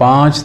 5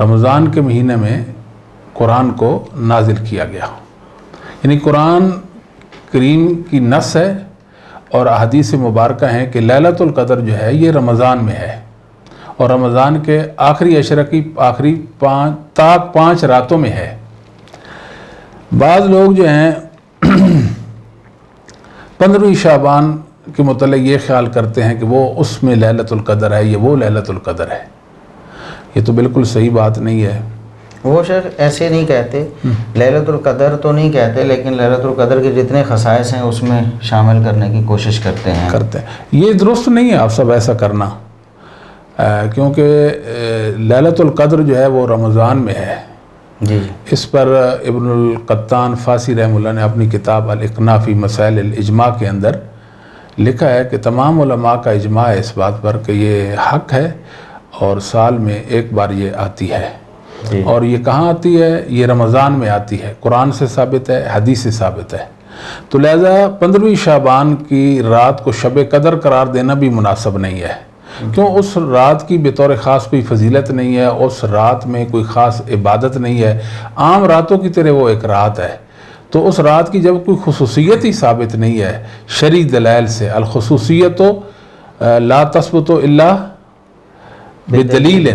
رمضان کے مہینے میں قرآن کو نازل کیا گیا. یعنی قرآن کریم کی نص ہے اور احادیث مبارکہ ہیں کہ لیلۃ القدر جو ہے یہ رمضان میں ہے، اور رمضان کے آخری عشرہ کی آخری 5 راتوں میں ہے. بعض لوگ جو ہیں 15 شعبان کے متعلق یہ خیال کرتے ہیں کہ وہ اس میں لیلۃ القدر ہے، یہ وہ لیلۃ القدر ہے. یہ تو بالکل صحیح بات نہیں ہے. وہ شیخ ایسے نہیں کہتے، لیلۃ القدر تو نہیں کہتے، لیکن لیلۃ القدر کے جتنے خصائص ہیں اس میں شامل کرنے کی کوشش کرتے ہیں. یہ درست نہیں ہے آپ سب ایسا کرنا، کیونکہ لیلۃ القدر جو ہے وہ رمضان میں ہے. جی اس پر ابن القطان فاسی رحمہ اللہ نے اپنی کتاب الاقناع فی مسائل الاجماع کے اندر لکھا ہے کہ تمام علماء کا اجماع ہے اس بات پر کہ یہ حق ہے اور سال میں ایک بار یہ آتی ہے. جی. اور یہ کہاں آتی ہے؟ یہ رمضان میں آتی ہے. قرآن سے ثابت ہے، حدیث سے ثابت ہے. تو لہذا 15 شعبان کی رات کو شب قدر قرار دینا بھی مناسب نہیں ہے، کیوں اس رات کی بطور خاص کوئی فضیلت نہیں ہے، اس رات میں کوئی خاص عبادت نہیں ہے. عام راتوں کی طرح وہ ایک رات ہے. تو اس رات کی جب کوئی خصوصیت ہی ثابت نہیں ہے شرعی دلائل سے، الخصوصیت لا تثبت الا بدلیل،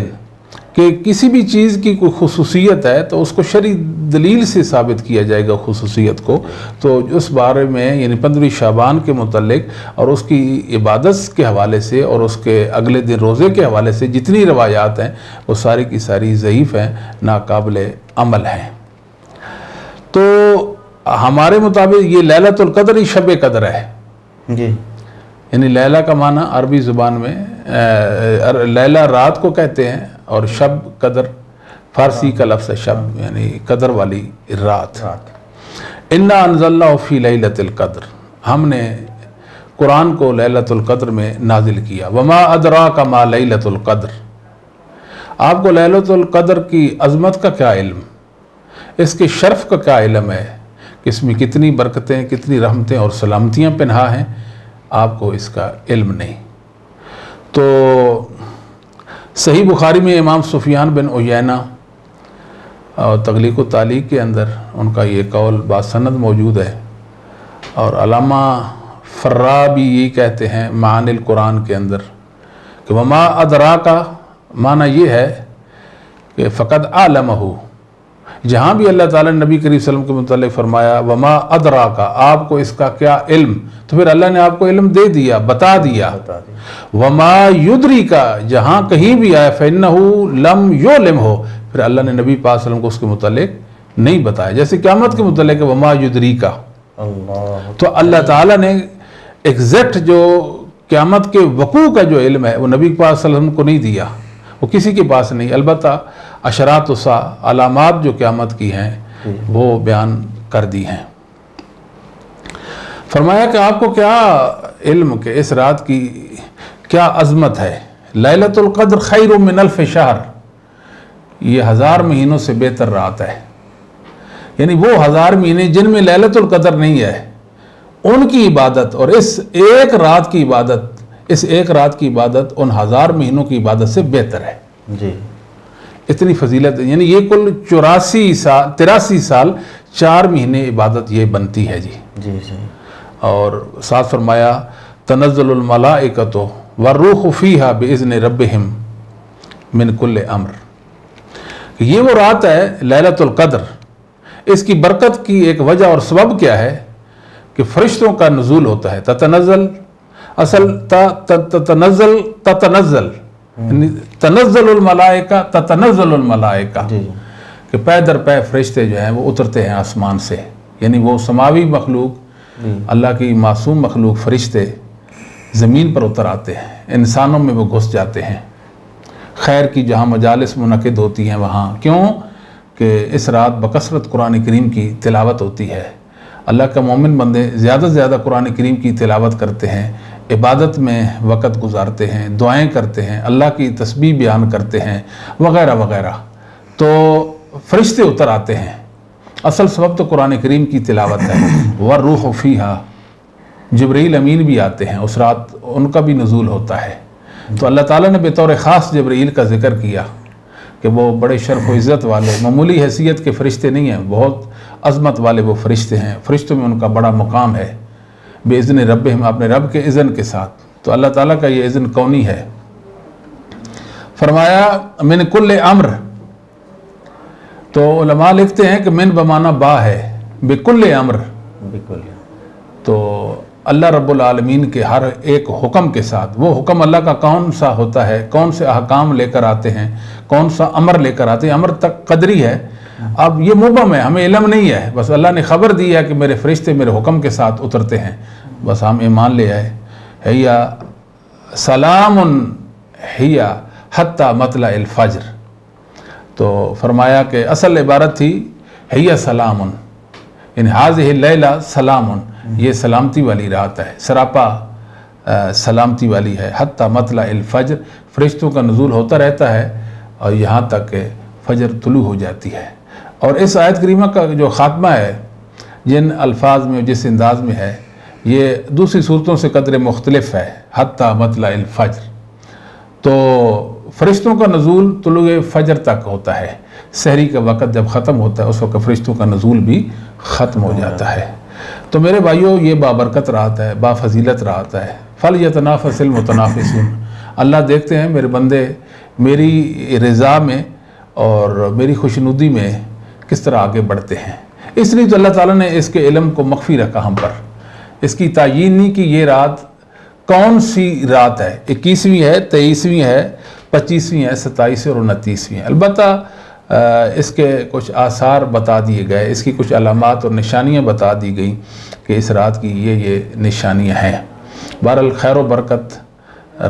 کہ کسی بھی چیز کی کوئی خصوصیت ہے تو اس کو شرعی دلیل سے ثابت کیا جائے گا خصوصیت کو. تو اس بارے میں یعنی 15 شعبان کے متعلق اور اس کی عبادت کے حوالے سے اور اس کے اگلے دن روزے کے حوالے سے جتنی روایات ہیں وہ ساری کی ساری ضعیف ہیں، ناقابل عمل ہیں. تو ہمارے مطابق یہ لیلۃ القدر ہی شب قدر ہے. جی. یعنی لیلہ کا معنی عربی زبان میں لیلہ رات کو کہتے ہیں، اور شب قدر فارسی کا لفظ ہے شب، یعنی قدر والی رات. انا انزلناہ فی لیلۃ القدر، ہم نے قرآن کو لیلۃ القدر میں نازل کیا. وما ادراک ما لیلۃ القدر، آپ کو لیلۃ القدر کی عظمت کا کیا علم، اس کے شرف کا کیا علم ہے کہ اس میں کتنی برکتیں، کتنی رحمتیں اور سلامتیاں پنہا ہیں، آپ کو اس کا علم نہیں. تو صحیح بخاری میں امام سفیان بن عیینہ اور تغلیق و تعلیق کے اندر ان کا یہ قول باسند موجود ہے، اور علامہ فرا بھی یہ کہتے ہیں معانی القرآن کے اندر کہ وما ادراکا معنی یہ ہے کہ فقد عالمہ، جہاں بھی اللہ تعالیٰ نے نبی کریم صلی اللہ علیہ وسلم کے متعلق فرمایا وما ادراکا، آپ کو اس کا کیا علم، تو پھر اللہ نے آپ کو علم دے دیا، بتا دیا. وما یدریکا، جہاں کہیں بھی آیا فإنہ لم یعلمہ، پھر اللہ نے نبی پاک صلی اللہ علیہ وسلم کو اس کے متعلق نہیں بتایا. جیسے قیامت کے متعلق وما یدریکا، تو اللہ تعالیٰ نے ایگزیکٹ جو قیامت کے وقوع کا جو علم ہے وہ نبی پاک صلی اللہ علیہ وسلم کو نہیں دیا، وہ کسی کے پاس نہیں. البتہ اشرات الساعہ، علامات جو قیامت کی ہیں وہ بیان کر دی ہیں. فرمایا کہ آپ کو کیا علم کہ اس رات کی کیا عظمت ہے. لیلۃ القدر خیر من الف شہر، یہ 1000 مہینوں سے بہتر رات ہے. یعنی وہ 1000 مہینے جن میں لیلۃ القدر نہیں ہے ان کی عبادت اور اس ایک رات کی عبادت ان 1000 مہینوں کی عبادت سے بہتر ہے. جی. اتنی فضیلت، یعنی یہ کل 83 سال 4 مہینے عبادت یہ بنتی ہے. جی جی جی. اور ساتھ فرمایا تنزل الملائکۃ والروح فیہا باذن ربہم من کل امر، کہ یہ وہ رات ہے لیلۃ القدر. اس کی برکت کی ایک وجہ اور سبب کیا ہے کہ فرشتوں کا نزول ہوتا ہے. تنزل الملائکہ تتنزل الملائکہ، کہ پے در پے فرشتے جو ہیں وہ اترتے ہیں آسمان سے. یعنی وہ سماوی مخلوق، اللہ کی معصوم مخلوق فرشتے زمین پر اتر آتے ہیں، انسانوں میں وہ گھس جاتے ہیں. خیر کی جہاں مجالس منعقد ہوتی ہیں وہاں، کیوں کہ اس رات بکثرت قرآن کریم کی تلاوت ہوتی ہے. اللہ کا مومن بندے زیادہ سے زیادہ قرآن کریم کی تلاوت کرتے ہیں، عبادت میں وقت گزارتے ہیں، دعائیں کرتے ہیں، اللہ کی تسبیح بیان کرتے ہیں وغیرہ وغیرہ. تو فرشتے اتر آتے ہیں. اصل سبب تو قرآن کریم کی تلاوت ہے. والروح فیہا، جبرائیل امین بھی آتے ہیں اس رات، ان کا بھی نزول ہوتا ہے. تو اللہ تعالیٰ نے بطور خاص جبرائیل کا ذکر کیا کہ وہ بڑے شرف و عزت والے معمولی حیثیت کے فرشتے نہیں ہیں، بہت عظمت والے وہ فرشتے ہیں، فرشتوں میں ان کا بڑا مقام ہے، بِإِذْنِ رَبِّهِمْ، اپنے رب کے اذن کے ساتھ۔ تو اللہ تعالیٰ کا یہ اذن کونی ہے۔ فرمایا من کل امر، تو علماء لکھتے ہیں کہ من بمعنی با ہے، بکل امر، بالکل تو اللہ رب العالمین کے ہر ایک حکم کے ساتھ، وہ حکم اللہ کا کون سا ہوتا ہے، کون سے احکام لے کر آتے ہیں، کون سا امر لے کر آتے ہیں، امر تک قدری ہے، اب یہ مبہم ہے، ہمیں علم نہیں ہے، بس اللہ نے خبر دی ہے کہ میرے فرشتے میرے حکم کے ساتھ اترتے ہیں، بس ہم ایمان لے آئے۔ ہیا سلام ہیا حتی مطلع الفجر، تو فرمایا کہ اصل عبارت تھی ہیا سلام، یعنی حاضہ اللیلہ سلام، یہ سلامتی والی رات ہے، سراپا سلامتی والی ہے، حتی مطلع الفجر، فرشتوں کا نزول ہوتا رہتا ہے اور یہاں تک کہ فجر طلوع ہو جاتی ہے۔ اور اس آیت کریمہ کا جو خاتمہ ہے، جن الفاظ میں جس انداز میں ہے، یہ دوسری صورتوں سے قدر مختلف ہے، حتی مطلع الفجر، تو فرشتوں کا نزول طلوع فجر تک ہوتا ہے، سحری کا وقت جب ختم ہوتا ہے اس وقت فرشتوں کا نزول بھی ختم ہو جاتا ہے۔ تو میرے بھائیوں، یہ بابرکت رات ہے، با فضیلت رات ہے، فَلْيَتَنَافَسِ الْمُتَنَافِسُونَ۔ اللہ دیکھتے ہیں میرے بندے میری رضا میں اور میری خوشنودی میں کس طرح آگے بڑھتے ہیں۔ اس لیے تو اللہ تعالیٰ نے اس کے علم کو مخفی رکھا ہم پر، اس کی تعیین نہیں کہ یہ رات کون سی رات ہے، 21ویں ہے، 23ویں ہے، 25ویں ہے، 27ویں اور 29ویں ہے۔ البتہ اس کے کچھ آثار بتا دیے گئے، اس کی کچھ علامات اور نشانیاں بتا دی گئیں کہ اس رات کی یہ نشانیاں ہیں۔ بہرحال خیر و برکت،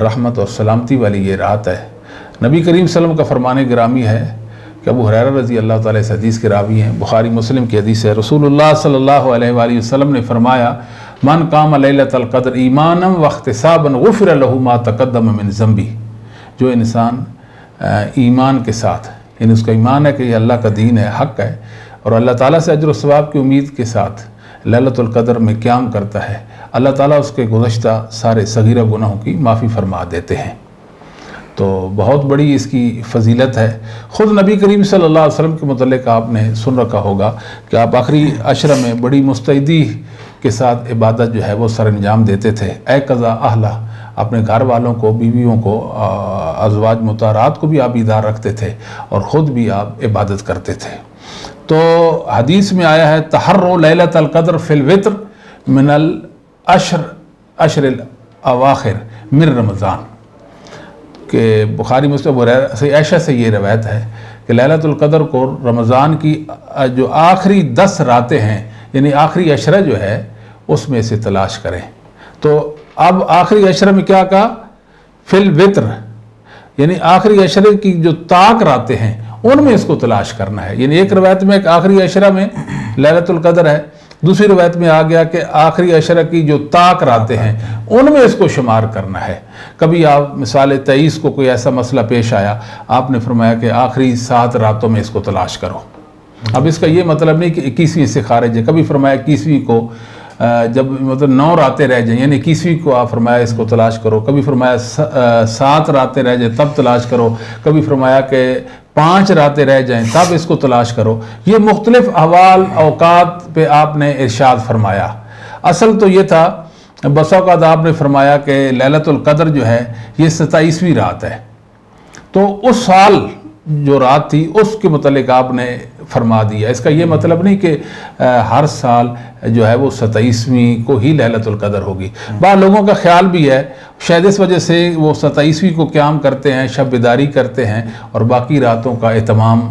رحمت اور سلامتی والی یہ رات ہے۔ نبی کریم صلی اللہ علیہ وسلم کا فرمان گرامی ہے کہ ابو ہریرہ رضی اللہ تعالیٰ اس حدیث کے راوی ہیں، بخاری مسلم کی حدیث ہے، رسول اللہ صلی اللہ علیہ وآلہ وسلم نے فرمایا من قام لیلۃ القدر ایمانا واحتسابا غفر له ما تقدم من ذنبہ، جو انسان ایمان کے ساتھ، یعنی اس کا ایمان ہے کہ یہ اللہ کا دین ہے، حق ہے، اور اللہ تعالیٰ سے اجر و ثواب کی امید کے ساتھ لیلۃ القدر میں قیام کرتا ہے، اللہ تعالیٰ اس کے گزشتہ سارے صغیرہ گناہوں کی معافی فرما دیتے ہیں۔ تو بہت بڑی اس کی فضیلت ہے۔ خود نبی کریم صلی اللہ علیہ وسلم کے متعلق آپ نے سن رکھا ہوگا کہ آپ آخری عشرہ میں بڑی مستعدی کے ساتھ عبادت جو ہے وہ سر انجام دیتے تھے۔ اے قضا اہلہ، اپنے گھر والوں کو، بیویوں کو، ازواج مطہرات کو بھی آپ بیدار رکھتے تھے اور خود بھی آپ عبادت کرتے تھے۔ تو حدیث میں آیا ہے تحروا لیلۃ القدر فی الوتر من العشر الاواخر من رمضان، کہ بخاری مسلم عائشہ سے یہ روایت ہے کہ لیلۃ القدر کو رمضان کی جو آخری 10 راتیں ہیں، یعنی آخری عشرہ جو ہے اس میں سے تلاش کریں۔ تو اب آخری عشرہ میں کیا کہا؟ فی الوتر، یعنی آخری عشرے کی جو طاق راتیں ہیں ان میں اس کو تلاش کرنا ہے۔ یعنی ایک روایت میں ایک آخری عشرہ میں لیلۃ القدر ہے، دوسری روایت میں آ گیا کہ آخری عشرہ کی جو طاق راتیں ہیں ان میں اس کو شمار کرنا ہے۔ کبھی آپ مثال 23 کو کوئی ایسا مسئلہ پیش آیا، آپ نے فرمایا کہ آخری 7 راتوں میں اس کو تلاش کرو۔ اب اس کا یہ مطلب نہیں کہ 21ویں سے خارج ہے، کبھی فرمایا 21ویں کو جب مطلب 9 راتیں رہ جائیں یعنی 21ویں کو آپ فرمایا اس کو تلاش کرو، کبھی فرمایا 7 راتیں رہ جائیں تب تلاش کرو، کبھی فرمایا کہ 5 راتیں رہ جائیں تب اس کو تلاش کرو۔ یہ مختلف احوال اوقات پہ آپ نے ارشاد فرمایا۔ اصل تو یہ تھا، بس اوقات آپ نے فرمایا کہ لیلۃ القدر جو ہے یہ 27ویں رات ہے، تو اس سال جو رات تھی اس کے متعلق آپ نے فرما دیا۔ اس کا یہ مطلب نہیں کہ ہر سال جو ہے وہ 27ویں کو ہی لیلۃ القدر ہوگی۔ بعض لوگوں کا خیال بھی ہے، شاید اس وجہ سے وہ 27ویں کو قیام کرتے ہیں، شب بیداری کرتے ہیں اور باقی راتوں کا اہتمام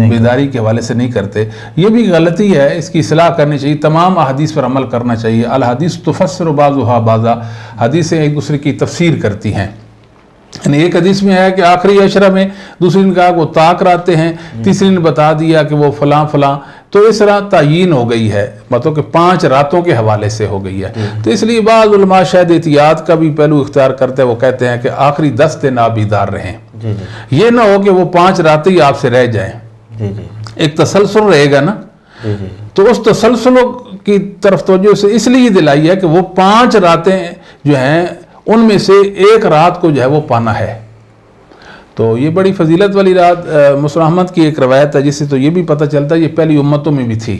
بیداری کے حوالے سے نہیں کرتے۔ یہ بھی غلطی ہے، اس کی اصلاح کرنی چاہیے، تمام احادیث پر عمل کرنا چاہیے۔ الحدیث تفسر بعضها بعضا، حدیثیں ایک دوسرے کی تفسیر کرتی ہیں۔ یعنی ایک حدیث میں ہے کہ آخری عشرہ میں، دوسری نے کہا کہ وہ طاق راتیں ہیں، تیسری نے بتا دیا کہ وہ فلاں فلاں، تو اس طرح تعیین ہو گئی ہے، مطلب کہ 5 راتوں کے حوالے سے ہو گئی ہے۔ تو اس لیے بعض علماء شاید احتیاط کا بھی پہلو اختیار کرتے ہیں، وہ کہتے ہیں کہ آخری 10 دن آپ بیدار رہیں، یہ نہ ہو کہ وہ 5 راتیں ہی آپ سے رہ جائیں، ایک تسلسل رہے گا نا۔ تو اس تسلسل کی طرف توجہ سے اس لیے دلائی ہے کہ وہ 5 راتیں جو ہیں ان میں سے ایک رات کو جو ہے وہ پانا ہے۔ تو یہ بڑی فضیلت والی رات مسلم احمد کی ایک روایت ہے، جس سے تو یہ بھی پتہ چلتا ہے یہ پہلی امتوں میں بھی تھی۔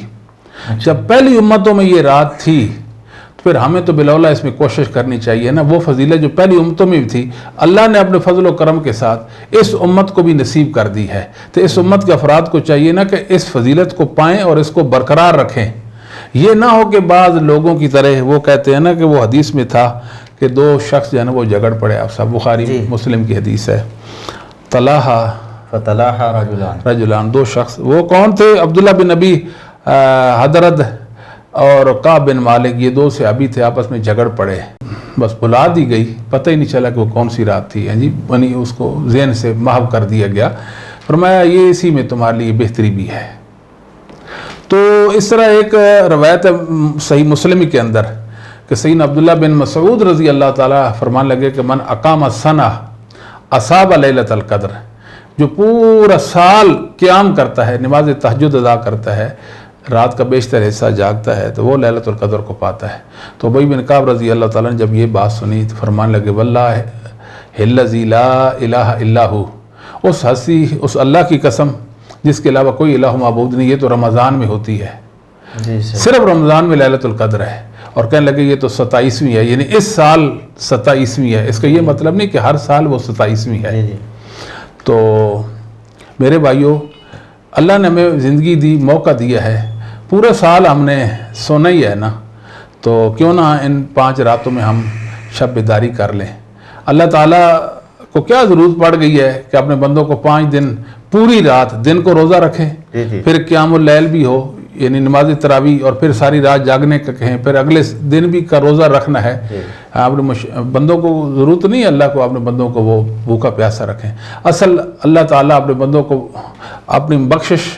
جب پہلی امتوں میں یہ رات تھی تو پھر ہمیں تو بالاولیٰ اس میں کوشش کرنی چاہیے نا، وہ فضیلت جو پہلی امتوں میں بھی تھی اللہ نے اپنے فضل و کرم کے ساتھ اس امت کو بھی نصیب کر دی ہے، تو اس امت کے افراد کو چاہیے نا کہ اس فضیلت کو پائیں اور اس کو برقرار رکھیں۔ یہ نہ ہو کہ بعض لوگوں کی طرح وہ کہتے ہیں نا کہ وہ حدیث میں تھا کہ دو شخص جو ہے نا وہ جھگڑ پڑے، آپ صاحب بخاری مسلم کی حدیث ہے، فتلاحا رجلان، دو شخص، وہ کون تھے؟ عبداللہ بن نبی حضرت اور کعب بن مالک، یہ دو صحابی تھے، آپس میں جھگڑ پڑے، بس بلا دی گئی، پتہ ہی نہیں چلا کہ وہ کون سی رات تھی، جی بنی اس کو ذہن سے محو کر دیا گیا۔ فرمایا یہ اسی میں تمہارے لیے بہتری بھی ہے۔ تو اس طرح ایک روایت ہے صحیح مسلم کے اندر کہ سیدنا عبداللہ بن مسعود رضی اللہ تعالیٰ فرمان لگے کہ من اقام السنہ اصاب لیلۃ القدر، جو پورا سال قیام کرتا ہے، نماز تہجد ادا کرتا ہے، رات کا بیشتر حصہ جاگتا ہے، تو وہ لیلۃ القدر کو پاتا ہے۔ تو ابی بن کعب رضی اللہ تعالیٰ نے جب یہ بات سنی تو فرمان لگے واللہ الذی لا الہ الا ہو، اس اللہ کی قسم جس کے علاوہ کوئی الہ معبود نہیں، یہ تو رمضان میں ہوتی ہے، صرف رمضان میں لیلۃ القدر ہے۔ اور کہنے لگے یہ تو 27ویں ہے، یعنی اس سال 27ویں ہے، اس کا یہ مطلب نہیں کہ ہر سال وہ 27ویں ہے۔ تو میرے بھائیوں، اللہ نے ہمیں زندگی دی، موقع دیا ہے، پورا سال ہم نے سونا ہی ہے نا، تو کیوں نہ ان 5 راتوں میں ہم شب بیداری کر لیں۔ اللہ تعالیٰ کو کیا ضرورت پڑ گئی ہے کہ اپنے بندوں کو 5 دن پوری رات دن کو روزہ رکھیں، پھر قیام اللیل بھی ہو، یعنی نماز تراویح، اور پھر ساری رات جاگنے کا کہیں، پھر اگلے دن بھی کا روزہ رکھنا ہے۔ آپ نے بندوں کو ضرورت نہیں اللہ کو اپنے بندوں کو وہ بھوکا پیاسا رکھیں۔ اصل اللہ تعالیٰ اپنے بندوں کو اپنی بخشش،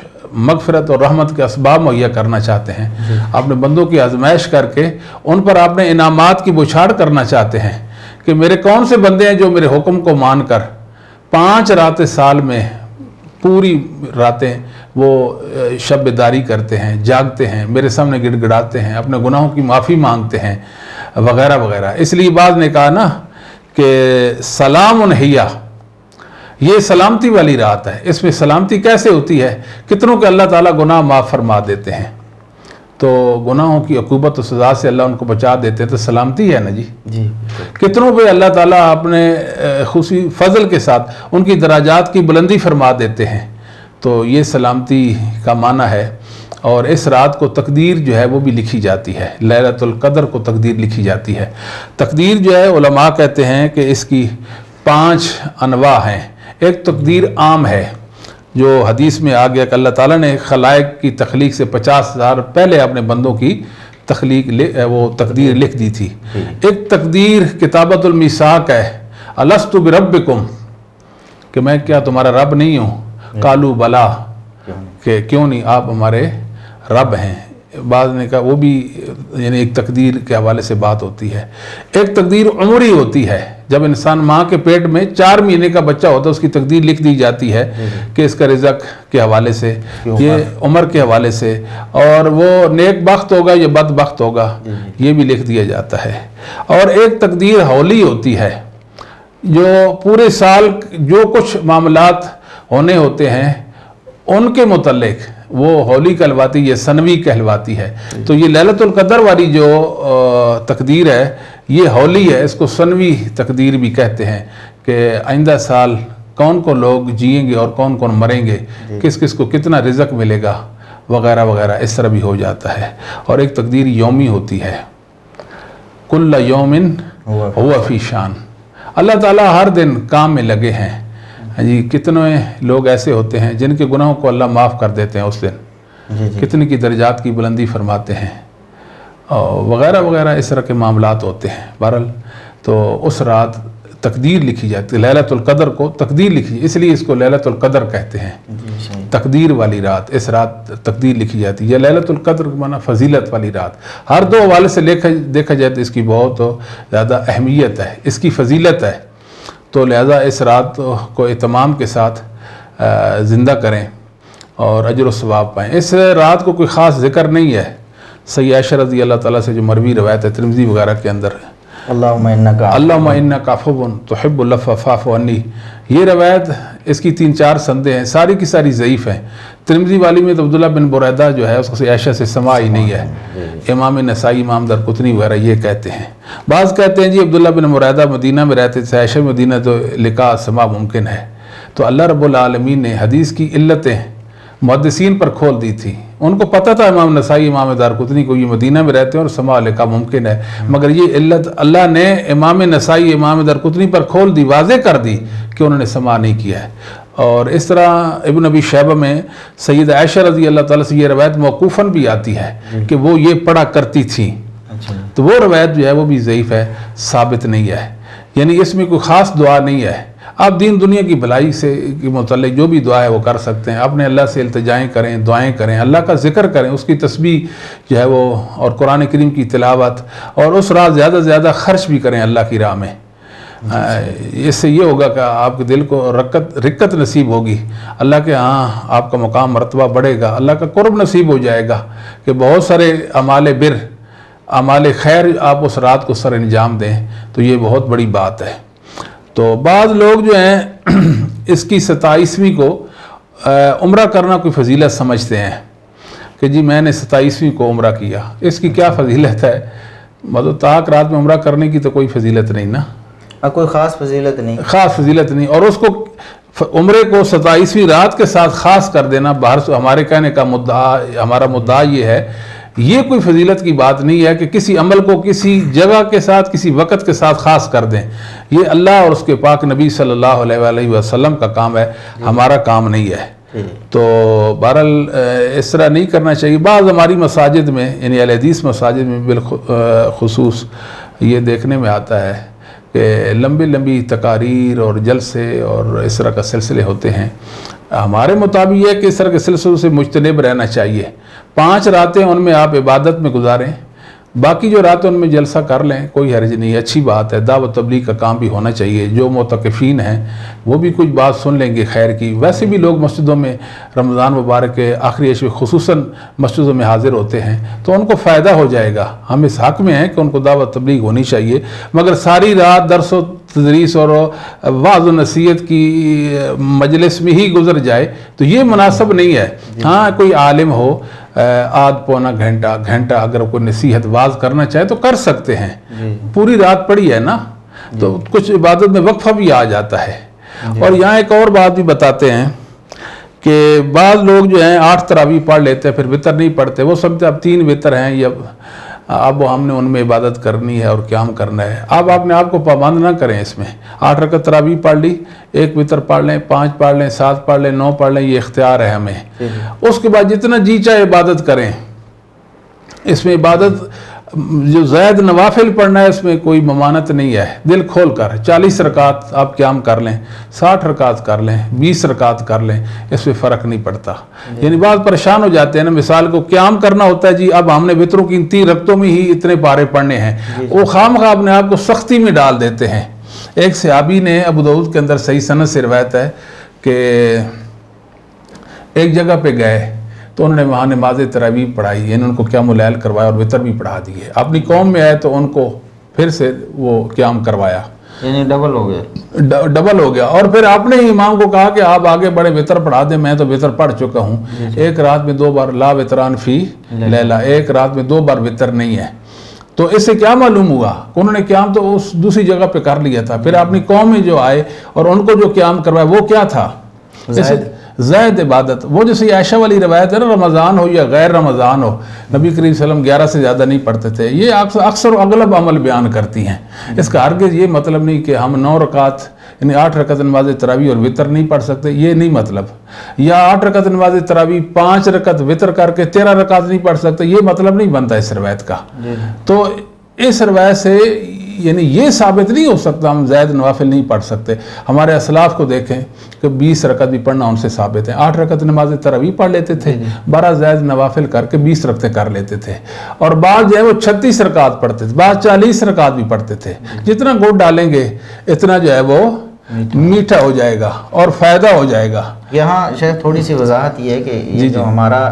مغفرت اور رحمت کے اسباب مہیا کرنا چاہتے ہیں، اپنے بندوں کی آزمائش کر کے ان پر اپنے انعامات کی بچھاڑ کرنا چاہتے ہیں کہ میرے کون سے بندے ہیں جو میرے حکم کو مان کر 5 راتیں سال میں پوری راتیں وہ شب بیداری کرتے ہیں، جاگتے ہیں، میرے سامنے گڑ گڑاتے ہیں، اپنے گناہوں کی معافی مانگتے ہیں وغیرہ وغیرہ۔ اس لیے بعض نے کہا نا کہ سلام ہیا، یہ سلامتی والی رات ہے، اس میں سلامتی کیسے ہوتی ہے؟ کتنوں کے اللہ تعالیٰ گناہ معاف فرما دیتے ہیں، تو گناہوں کی عقوبت و سزا سے اللہ ان کو بچا دیتے ہیں، تو سلامتی ہے نا جی۔ کتنوں پہ اللہ تعالیٰ اپنے خصوصی فضل کے ساتھ ان کی دراجات کی بلندی فرما دیتے ہیں، تو یہ سلامتی کا معنی ہے۔ اور اس رات کو تقدیر جو ہے وہ بھی لکھی جاتی ہے، لیلۃ القدر کو تقدیر لکھی جاتی ہے۔ تقدیر جو ہے علماء کہتے ہیں کہ اس کی 5 انواع ہیں۔ ایک تقدیر عام ہے جو حدیث میں آ گیا کہ اللہ تعالیٰ نے خلائق کی تخلیق سے 50,000 پہلے اپنے بندوں کی تخلیق وہ تقدیر لکھ دی تھی۔ ایک تقدیر کتابت المیثاق ہے، الست بربکم، کہ میں کیا تمہارا رب نہیں ہوں؟ قالوا بلا، کہ کیوں نہیں، آپ ہمارے رب ہیں۔ بعض نے کہا وہ بھی یعنی ایک تقدیر کے حوالے سے بات ہوتی ہے۔ ایک تقدیر عمری ہوتی ہے، جب انسان ماں کے پیٹ میں 4 مہینے کا بچہ ہوتا ہے اس کی تقدیر لکھ دی جاتی ہے کہ اس کا رزق کے حوالے سے، یہ عمر کے حوالے سے، اور وہ نیک بخت ہوگا یا بد بخت ہوگا، یہ بھی لکھ دیا جاتا ہے۔ اور ایک تقدیر ہولی ہوتی ہے، جو پورے سال جو کچھ معاملات ہونے ہوتے ہیں ان کے متعلق وہ ہولی کہلواتی ہے، سنوی کہلواتی ہے۔ تو یہ لیلۃ القدر والی جو تقدیر ہے یہ ہولی ہے، اس کو سنوی تقدیر بھی کہتے ہیں کہ آئندہ سال کون کون لوگ جئیں گے اور کون کون مریں گے، کس کس کو کتنا رزق ملے گا وغیرہ وغیرہ، اس طرح بھی ہو جاتا ہے۔ اور ایک تقدیر یومی ہوتی ہے، کل یوم ہوا فی شان، اللہ تعالیٰ ہر دن کام میں لگے ہیں۔ جی کتنے لوگ ایسے ہوتے ہیں جن کے گناہوں کو اللہ معاف کر دیتے ہیں اس دن، کتنی کی درجات کی بلندی فرماتے ہیں وغیرہ وغیرہ، اس طرح کے معاملات ہوتے ہیں۔ بہرحال تو اس رات تقدیر لکھی جاتی ہے، لیلۃ القدر کو تقدیر لکھی، اس لیے اس کو لیلۃ القدر کہتے ہیں، تقدیر والی رات۔ اس رات تقدیر لکھی جاتی ہے، یا لیلۃ القدر کا معنی فضیلت والی رات۔ ہر 2 حوالے سے دیکھا جائے تو اس کی بہت زیادہ اہمیت ہے، اس کی فضیلت ہے، تو لہذا اس رات کو اہتمام کے ساتھ زندہ کریں اور اجر و ثواب پائیں۔ اس رات کو کوئی خاص ذکر نہیں ہے، سیدہ عائشہ رضی اللہ تعالیٰ سے جو مروی روایت ہے ترمذی وغیرہ کے اندر، اللہم انکا اللہم انکا عفو تحب العفو فاعف عنی. یہ روایت اس کی 3-4 سندیں ہیں، ساری کی ساری ضعیف ہیں. ترمذی والی میں تو عبداللہ بن بریدہ جو ہے اس کو عائشہ سے سماع ہی نہیں ہے. امام نسائی، امام درقطنی وغیرہ یہ کہتے ہیں. بعض کہتے ہیں جی عبداللہ بن بریدہ مدینہ میں رہتے تھے، عائشہ مدینہ تو لقاء سماع ممکن ہے. تو اللہ رب العالمین نے حدیث کی علتیں محدثین پر کھول دی تھی. ان کو پتہ تھا امام نسائی، امام دارقطنی کو یہ مدینہ میں رہتے ہیں اور سماع لقاء ممکن ہے، مگر یہ علت اللہ نے امام نسائی، امام دارقطنی پر کھول دی، واضح کر دی کہ انہوں نے سماع نہیں کیا ہے. اور اس طرح ابن ابی شیبہ میں سید عائشہ رضی اللہ تعالیٰ سے یہ روایت موقوفاً بھی آتی ہے کہ وہ یہ پڑھا کرتی تھیں. تو وہ روایت جو ہے وہ بھی ضعیف ہے، ثابت نہیں ہے. یعنی اس میں کوئی خاص دعا نہیں ہے. آپ دین دنیا کی بھلائی سے کے متعلق جو بھی دعا ہے وہ کر سکتے ہیں. اپنے اللہ سے التجائیں کریں، دعائیں کریں، اللہ کا ذکر کریں، اس کی تسبیح جو ہے وہ، اور قرآن کریم کی تلاوت، اور اس رات زیادہ سے زیادہ خرچ بھی کریں اللہ کی راہ میں. اس سے یہ ہوگا کہ آپ کے دل کو رکت نصیب ہوگی، اللہ کے ہاں آپ کا مقام مرتبہ بڑھے گا، اللہ کا قرب نصیب ہو جائے گا کہ بہت سارے اعمال بر، اعمال خیر آپ اس رات کو سر انجام دیں. تو یہ بہت بڑی بات ہے. تو بعض لوگ جو ہیں اس کی 27ویں کو عمرہ کرنا کوئی فضیلت سمجھتے ہیں کہ جی میں نے 27ویں کو عمرہ کیا، اس کی کیا فضیلت ہے؟ مطلب طاق رات میں عمرہ کرنے کی تو کوئی فضیلت نہیں نا، کوئی خاص فضیلت نہیں، خاص فضیلت نہیں. اور اس کو عمرے کو 27ویں رات کے ساتھ خاص کر دینا، باہر سے ہمارے کہنے کا ہمارا مدعا یہ ہے، یہ کوئی فضیلت کی بات نہیں ہے کہ کسی عمل کو کسی جگہ کے ساتھ، کسی وقت کے ساتھ خاص کر دیں. یہ اللہ اور اس کے پاک نبی صلی اللہ علیہ وآلہ وسلم کا کام ہے، ہمارا کام نہیں ہے. تو بہرحال اس طرح نہیں کرنا چاہیے. بعض ہماری مساجد میں، یعنی اہل حدیث مساجد میں بالخصوص یہ دیکھنے میں آتا ہے کہ لمبی لمبی تقاریر اور جلسے اور اس طرح کا سلسلے ہوتے ہیں. ہمارے مطابق یہ ہے کہ اس طرح کے سلسلوں سے مجتنب رہنا چاہیے. 5 راتیں ان میں آپ عبادت میں گزاریں، باقی جو راتیں ان میں جلسہ کر لیں، کوئی حرج نہیں، اچھی بات ہے. دعوت تبلیغ کا کام بھی ہونا چاہیے. جو معتکفین ہیں وہ بھی کچھ بات سن لیں گے خیر کی. ویسے بھی لوگ مسجدوں میں رمضان مبارک کے آخری عشر خصوصاً مسجدوں میں حاضر ہوتے ہیں، تو ان کو فائدہ ہو جائے گا. ہم اس حق میں ہیں کہ ان کو دعوت تبلیغ ہونی چاہیے، مگر ساری رات درس و تدریس اور وعظ و نصیحت کی مجلس میں ہی گزر جائے تو یہ مناسب نہیں ہے. ہاں کوئی عالم ہو، آدھ پونا گھنٹہ اگر کوئی نصیحت واعظ کرنا چاہے تو کر سکتے ہیں. پوری رات پڑی ہے نا، تو کچھ عبادت میں وقفہ بھی آ جاتا ہے. اور یہاں ایک اور بات بھی بتاتے ہیں کہ بعض لوگ جو ہیں 8 تراویح پڑھ لیتے ہیں، پھر وتر نہیں پڑھتے. وہ سمجھتے اب 3 وتر ہیں، یا اب ہم نے ان میں عبادت کرنی ہے اور قیام کرنا ہے. اب آپ نے آپ کو پابند نہ کریں اس میں. 8 رکعت تراویح پڑھ لی، 1 وتر پڑھ لیں، 5 پڑھ لیں، 7 پڑھ لیں، 9 پڑھ لیں، یہ اختیار ہے ہمیں. اس کے بعد جتنا جی چاہے عبادت کریں. اس میں عبادت جو زائد نوافل پڑھنا ہے اس میں کوئی ممانت نہیں ہے. دل کھول کر 40 رکعت آپ قیام کر لیں، 60 رکعت کر لیں، 20 رکعت کر لیں، اس میں فرق نہیں پڑتا. یعنی بعض پریشان ہو جاتے ہیں نا، مثال کو قیام کرنا ہوتا ہے جی اب ہم نے وتروں کی 3 رکعتوں میں ہی اتنے پارے پڑھنے ہیں، وہ خواہ اپنے آپ کو سختی میں ڈال دیتے ہیں. ایک صحابی نے ابو داؤد کے اندر صحیح سند سے روایت ہے کہ ایک جگہ پہ گئے تو انہوں نے وہاں نماز تراویح پڑھائی، یعنی ان کو قیام اللیل کروایا اور وتر بھی پڑھا دیے. اپنی قوم میں آئے تو ان کو پھر سے وہ قیام کروایا، یعنی ڈبل ہو گیا. اور پھر اپنے ہی امام کو کہا کہ آپ آگے بڑے وتر پڑھا دیں، میں تو وتر پڑھ چکا ہوں. ایک رات میں 2 بار لا وتران فی لیلہ، ایک رات میں 2 بار وتر نہیں ہے. تو اس سے کیا معلوم ہوا کہ انہوں نے قیام تو اس دوسری جگہ پہ کر لیا تھا. پھر اپنی قوم میں جو آئے اور ان کو جو قیام کروایا وہ کیا تھا؟ زائد عبادت. وہ جیسے عائشہ والی روایت ہے نا، رمضان ہو یا غیر رمضان ہو، نبی کریم صلی اللہ علیہ وسلم 11 سے زیادہ نہیں پڑھتے تھے. یہ اکثر و اغلب عمل بیان کرتی ہیں. اس کا ہرگز یہ مطلب نہیں کہ ہم 9 رکعت یعنی 8 رکعت نماز تراویح اور وتر نہیں پڑھ سکتے، یہ نہیں مطلب. یا 8 رکعت نماز تراویح 5 رکعت وتر کر کے 13 رکعت نہیں پڑھ سکتے، یہ مطلب نہیں بنتا اس روایت کا. تو اس روایت سے یعنی یہ ثابت نہیں ہو سکتا ہم زائد نوافل نہیں پڑھ سکتے. ہمارے اسلاف کو دیکھیں کہ 20 رکعت بھی پڑھنا ان سے ثابت ہے. 8 رکعت نماز تراویح پڑھ لیتے تھے، 12 زائد نوافل کر کے 20 رکعتیں کر لیتے تھے. اور بعض جو ہے وہ 36 رکعت پڑھتے تھے، بعض 40 رکعت بھی پڑھتے تھے. جتنا گڑ ڈالیں گے اتنا جو ہے وہ میٹھا ہو جائے گا اور فائدہ ہو جائے گا. یہاں شاید تھوڑی سی وضاحت یہ ہے کہ یہ جو ہمارا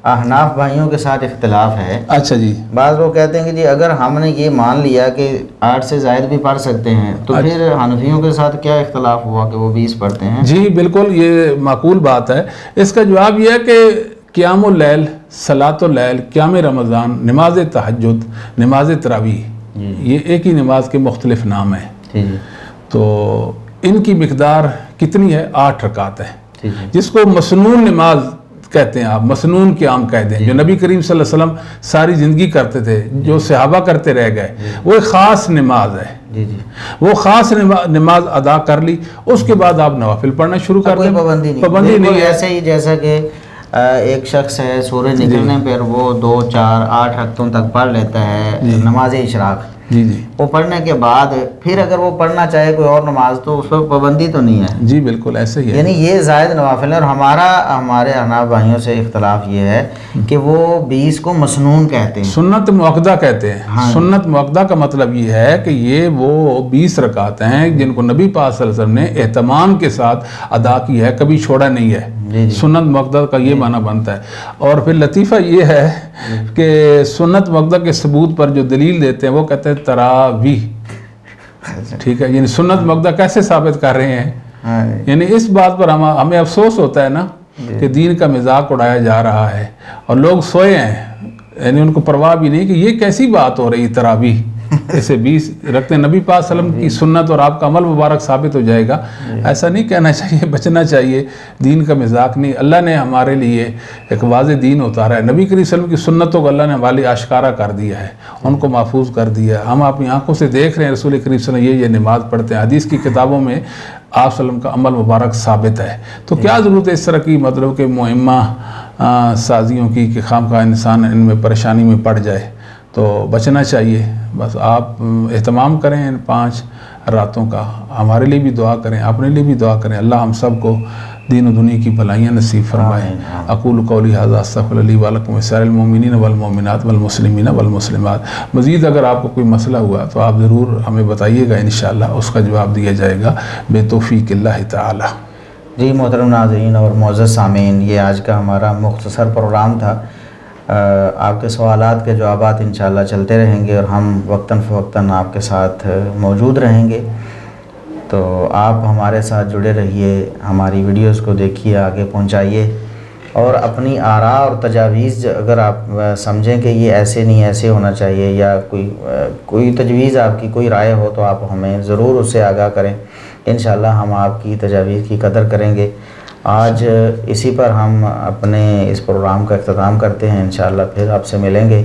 احناف بھائیوں کے ساتھ اختلاف ہے. اچھا جی. بعض لوگ کہتے ہیں کہ جی اگر ہم نے یہ مان لیا کہ 8 سے زائد بھی پڑھ سکتے ہیں تو پھر حنفیوں کے ساتھ کیا اختلاف ہوا کہ وہ 20 پڑھتے ہیں؟ جی بالکل یہ معقول بات ہے. اس کا جواب یہ ہے کہ قیام اللیل، صلاۃ اللیل، قیام رمضان، نماز تہجد، نماز تراویح، یہ ایک ہی نماز کے مختلف نام ہیں. تو ان کی مقدار کتنی ہے؟ 8 رکعت ہے، جس کو مسنون نماز کہتے ہیں. آپ مسنون قیام کہہ دیں، جو نبی کریم صلی اللہ علیہ وسلم ساری زندگی کرتے تھے، جو صحابہ کرتے رہ گئے، وہ ایک خاص نماز ہے. وہ خاص نماز ادا کر لی، اس کے بعد آپ نوافل پڑھنا شروع کر دیں. پابندی نہیں. ایسے ہی جیسا کہ ایک شخص ہے سورج نکلنے پر وہ 2 4 8 رکعتوں تک پڑھ لیتا ہے نماز اشراق. وہ پڑھنے کے بعد پھر اگر وہ پڑھنا چاہے کوئی اور نماز تو اس پر پابندی تو نہیں ہے. جی بالکل ایسے ہی ہے. یعنی یہ زائد نوافل ہے. اور ہمارے احناف بھائیوں سے اختلاف یہ ہے کہ وہ 20 کو مسنون کہتے ہیں، سنت مؤکدہ کہتے ہیں. سنت مؤکدہ کا مطلب یہ ہے کہ یہ وہ 20 رکعت ہیں جن کو نبی پاک صلی اللہ علیہ وسلم نے اہتمام کے ساتھ ادا کی ہے، کبھی چھوڑا نہیں ہے. سنت مؤکدہ کا یہ معنی بنتا ہے. اور پھر لطیفہ یہ ہے کہ سنت مؤکدہ کے ثبوت پر جو دلیل دیتے ہیں وہ کہتے ہیں تراویح. ٹھیک ہے، یعنی سنت مؤکدہ کیسے ثابت کر رہے ہیں؟ یعنی اس بات پر ہمیں افسوس ہوتا ہے نا کہ دین کا مذاق اڑایا جا رہا ہے اور لوگ سوئے ہیں، یعنی ان کو پرواہ بھی نہیں کہ یہ کیسی بات ہو رہی تراویح. اسے 20 رکھتے ہیں، نبی پاک صلی اللہ علیہ وسلم کی سنت اور آپ کا عمل مبارک ثابت ہو جائے گا. ایسا نہیں کہنا چاہیے، بچنا چاہیے. دین کا مذاق نہیں. اللہ نے ہمارے لیے ایک واضح دین اتارا ہے. نبی کریم صلی اللہ علیہ وسلم کی سنتوں کو اللہ نے ہمارے لیے آشکارا کر دیا ہے، ان کو محفوظ کر دیا. ہم اپنی آنکھوں سے دیکھ رہے ہیں رسول کریم صلی اللہ علیہ وسلم یہ نماز پڑھتے ہیں. حدیث کی کتابوں میں آپ صلی اللہ علیہ وسلم کا عمل مبارک ثابت ہے. تو کیا ضرورت ہے اس طرح کی مطلب کہ مہمہ سازیوں کی کہ خواہ انسان ان میں پریشانی میں پڑ جائے؟ تو بچنا چاہیے. بس آپ اہتمام کریں ان 5 راتوں کا. ہمارے لیے بھی دعا کریں، اپنے لیے بھی دعا کریں. اللہ ہم سب کو دین و دنیا کی بھلائیاں نصیب فرمائیں. اقول قولی ھذا استغفر لی ولکم ولسائر المؤمنین والمؤمنات والمسلمین والمسلمات. مزید اگر آپ کو کوئی مسئلہ ہوا تو آپ ضرور ہمیں بتائیے گا، انشاءاللہ اس کا جواب دیا جائے گا بے توفیق اللہ تعالی. جی محترم ناظرین اور معزز سامعین، یہ آج کا ہمارا مختصر پروگرام تھا. آپ کے سوالات کے جوابات انشاءاللہ چلتے رہیں گے اور ہم وقتاً فوقتاً آپ کے ساتھ موجود رہیں گے. تو آپ ہمارے ساتھ جڑے رہیے، ہماری ویڈیوز کو دیکھیے، آگے پہنچائیے اور اپنی آراء اور تجاویز اگر آپ سمجھیں کہ یہ ایسے نہیں ایسے ہونا چاہیے یا کوئی تجویز آپ کی کوئی رائے ہو تو آپ ہمیں ضرور اس سے آگاہ کریں. انشاءاللہ ہم آپ کی تجاویز کی قدر کریں گے. آج اسی پر ہم اپنے اس پروگرام کا اختتام کرتے ہیں. انشاءاللہ پھر آپ سے ملیں گے.